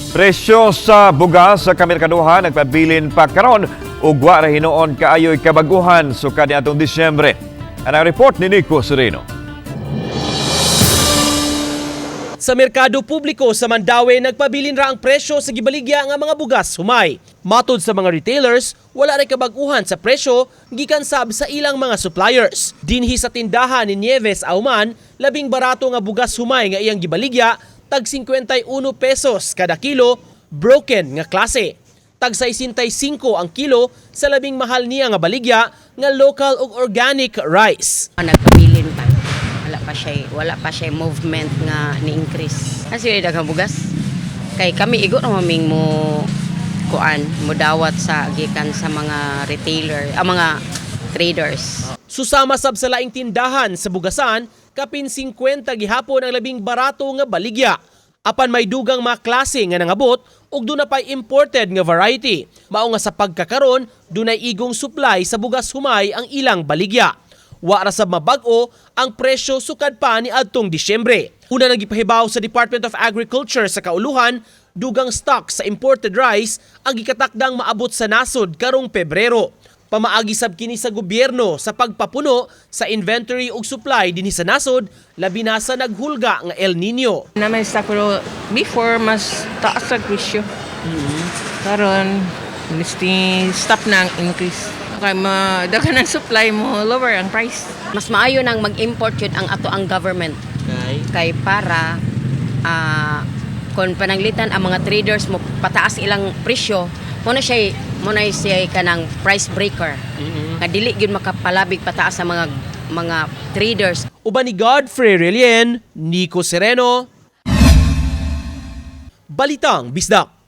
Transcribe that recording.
Presyo sa bugas sa kamerkaduhan nagpabilin pa karon ug wa ra hinuon kaayoy kabaguhan sukad niadtong Disyembre. Ang report ni Nico Sereno. Sa merkado publiko sa Mandaue, nagpabilin ra ang presyo sa gibaligya nga mga bugas humay. Matod sa mga retailers, wala ray kabaguhan sa presyo gikan sab sa ilang mga suppliers. Dinhi sa tindahan ni Nieves Auman, labing barato nga bugas humay nga iyang gibaligya, tag 51 pesos kada kilo, broken nga klase. Tag 65 ang kilo sa labing mahal niya nga baligya nga local ug organic rice. Nagpabilin pa. Wala pa siya movement nga ni-increase. Kasi daghang bugas. Kay kami igo na maming mo dawat sa gikan sa mga retailer, mga traders. Susama sab sa laing tindahan sa bugasan, kapin 50 gihapon ang labing barato nga baligya. Apan may dugang mga klase nga nangabot ug dunay pay imported nga variety. Mao nga sa pagkakaron, dunay igong supply sa bugas humay ang ilang baligya. Wa ra sab mabag-o ang presyo sukad pa ni adtong Disyembre. Una nagipahibaw sa Department of Agriculture sa kauluhan, dugang stock sa imported rice ang gikatakdang maabot sa nasod karong Pebrero. Pamaagi sab kini sa gobyerno sa pagpapuno sa inventory ug supply dinhi sa nasod, labi na sa naghulga nga El Nino. Naman sa pero before mas taas ang presyo. Karon stop na ang increase. Kaya daghan ang supply mo, lower ang price. Mas maayo nang mag-import yun ang ato ang government. Kay para kung pananglitan ang mga traders mo pataas ilang presyo, muna siya kanang price breaker. Nga dili gyud makapalabig pataas sa mga traders. Uban ni Godfrey Relien, Nico Sereno, Balitang Bisdak.